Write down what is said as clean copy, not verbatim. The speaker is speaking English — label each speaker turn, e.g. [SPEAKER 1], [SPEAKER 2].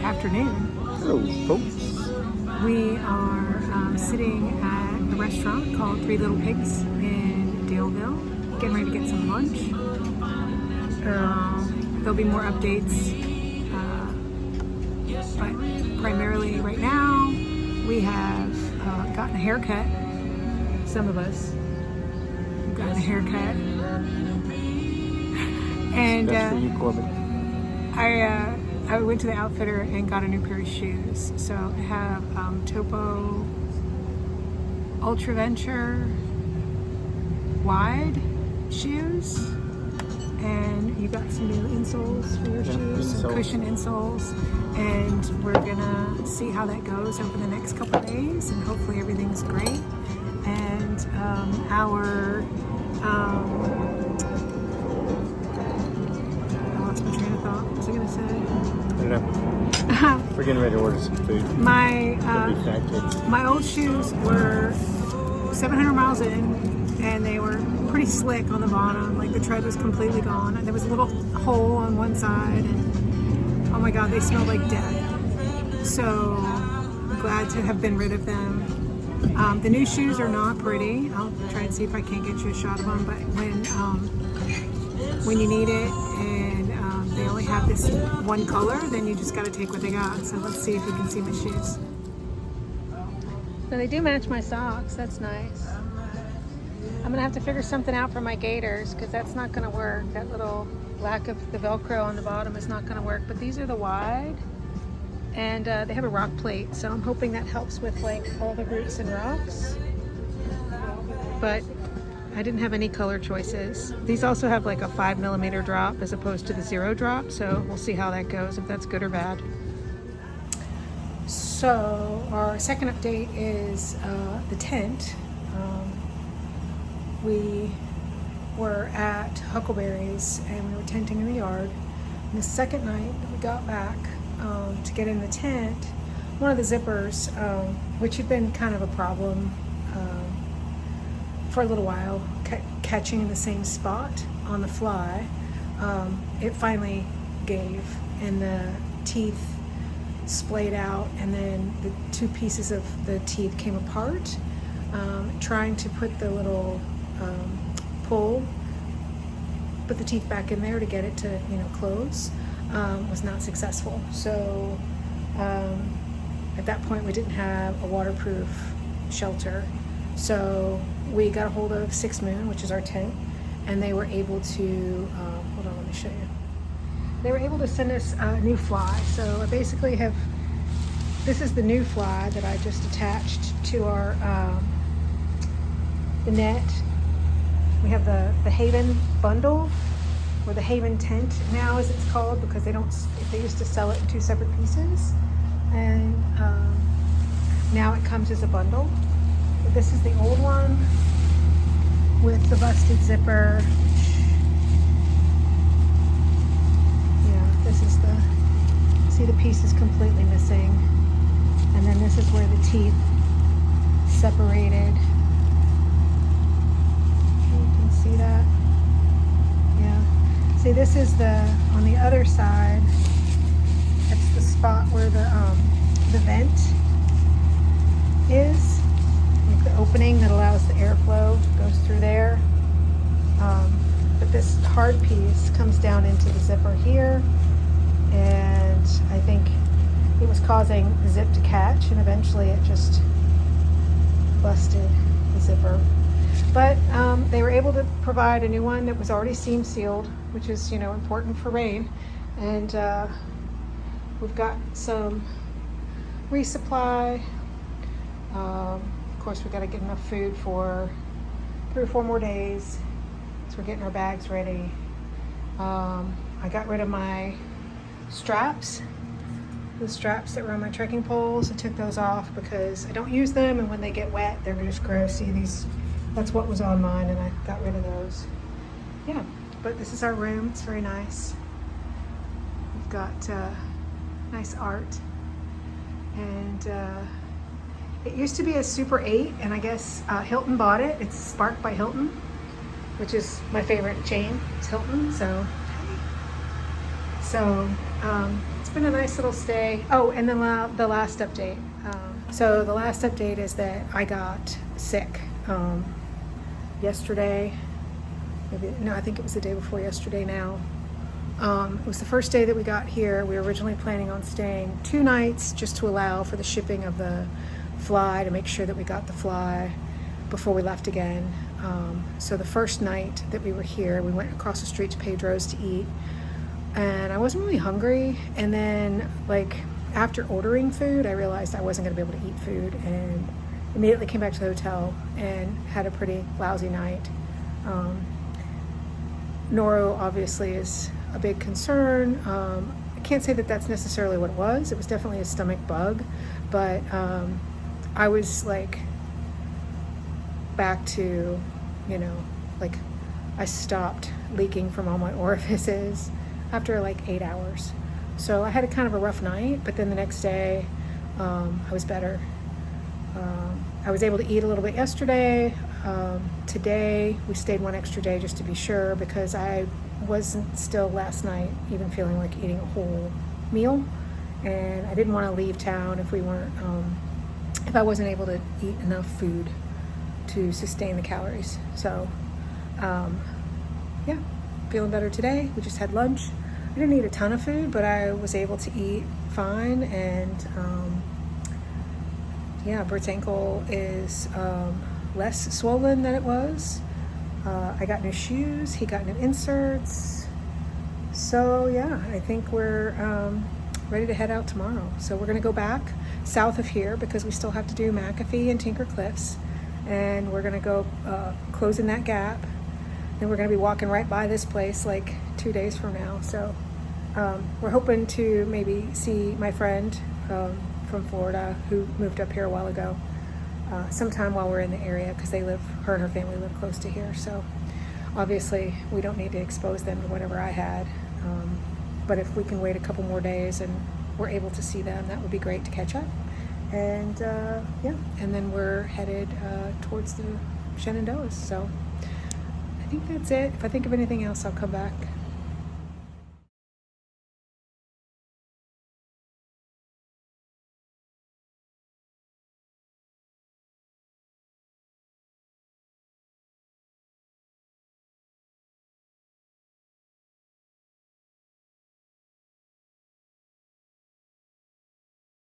[SPEAKER 1] afternoon.
[SPEAKER 2] Hello, folks.
[SPEAKER 1] We are sitting at a restaurant called Three Little Pigs in Daleville, getting ready to get some lunch. There'll be more updates, but primarily right now we have gotten a haircut. Some of us have gotten a haircut. And
[SPEAKER 2] That's for you, Corbin.
[SPEAKER 1] I went to the outfitter and got a new pair of shoes. So I have Topo Ultra Venture wide shoes, and you got some new insoles for your shoes, some cushion insoles, and we're gonna see how that goes over the next couple of days, and hopefully everything's great. And I lost my train of thought. What was I gonna say?
[SPEAKER 2] I don't know. We're getting ready to order some food.
[SPEAKER 1] My
[SPEAKER 2] Fat kids.
[SPEAKER 1] my old shoes were 700 miles in, and they were pretty slick on the bottom. Like the tread was completely gone, and there was a little hole on one side, and oh my god, they smelled like death. So I'm glad to have been rid of them. The new shoes are not pretty. I'll try and see if I can't get you a shot of them, but when you need it and they only have this one color, then you just got to take what they got. So let's see if you can see my shoes. So they do match my socks. That's nice. I'm gonna have to figure something out for my gaiters because that's not gonna work. That little lack of the Velcro on the bottom is not gonna work. But these are the wide, and they have a rock plate, so I'm hoping that helps with like all the roots and rocks. But I didn't have any color choices. These also have like a 5mm drop as opposed to the 0 drop, so we'll see how that goes, if that's good or bad. So our second update is the tent. We were at Huckleberry's and we were tenting in the yard. And the second night that we got back to get in the tent, one of the zippers, which had been kind of a problem for a little while, catching in the same spot on the fly, it finally gave, and the teeth splayed out, and then the two pieces of the teeth came apart. Trying to put the little put the teeth back in there to get it to close, was not successful. So at that point we didn't have a waterproof shelter, so we got a hold of Six Moon, which is our tent, and they were able to hold on, let me show you. They were able to send us a new fly. So I basically have, this is the new fly that I just attached to our the net. We have the Haven bundle, or the Haven tent now as it's called, because they used to sell it in two separate pieces, and now it comes as a bundle. But this is the old one with the busted zipper. Yeah, this is see the piece is completely missing, and then this is where the teeth separated. See that? Yeah. See, this is on the other side. That's the spot where the vent is, like the opening that allows the airflow goes through there. But this hard piece comes down into the zipper here, and I think it was causing the zip to catch, and eventually it just busted the zipper. But they were able to provide a new one that was already seam sealed, which is important for rain. And we've got some resupply. Of course, we've got to get enough food for 3 or 4 more days. So we're getting our bags ready. I got rid of my straps, the straps that were on my trekking poles. I took those off because I don't use them, and when they get wet, they're just gross. See these? That's what was on mine, and I got rid of those. Yeah, but this is our room. It's very nice. We've got nice art, and it used to be a Super 8, and I guess Hilton bought it. It's Spark by Hilton, which is my favorite chain. It's Hilton, so So it's been a nice little stay. Oh, and then the last update. So the last update is that I got sick yesterday. I think it was the day before yesterday now. It was the first day that we got here. We were originally planning on staying 2 nights just to allow for the shipping of the fly, to make sure that we got the fly before we left again. So the first night that we were here, we went across the street to Pedro's to eat, and I wasn't really hungry. And then, like, after ordering food, I realized I wasn't going to be able to eat food, and immediately came back to the hotel and had a pretty lousy night. Noro obviously is a big concern. I can't say that that's necessarily what it was. It was definitely a stomach bug, but I was like back to, like, I stopped leaking from all my orifices after like 8 hours. So I had a kind of a rough night, but then the next day I was better. I was able to eat a little bit yesterday. Today we stayed 1 extra day just to be sure, because I wasn't still last night even feeling like eating a whole meal, and I didn't want to leave town if we weren't if I wasn't able to eat enough food to sustain the calories. So yeah, feeling better today. We just had lunch. I didn't eat a ton of food, but I was able to eat fine. And yeah, Bert's ankle is less swollen than it was. I got new shoes, he got new inserts. So yeah, I think we're ready to head out tomorrow. So we're gonna go back south of here because we still have to do McAfee and Tinker Cliffs. And we're gonna go closing that gap. Then we're gonna be walking right by this place like 2 days from now. So we're hoping to maybe see my friend from Florida who moved up here a while ago sometime while we're in the area, because her and her family live close to here. So obviously we don't need to expose them to whatever I had. But if we can wait a couple more days and we're able to see them, that would be great to catch up. And yeah, and then we're headed towards the Shenandoahs. So I think that's it. If I think of anything else, I'll come back.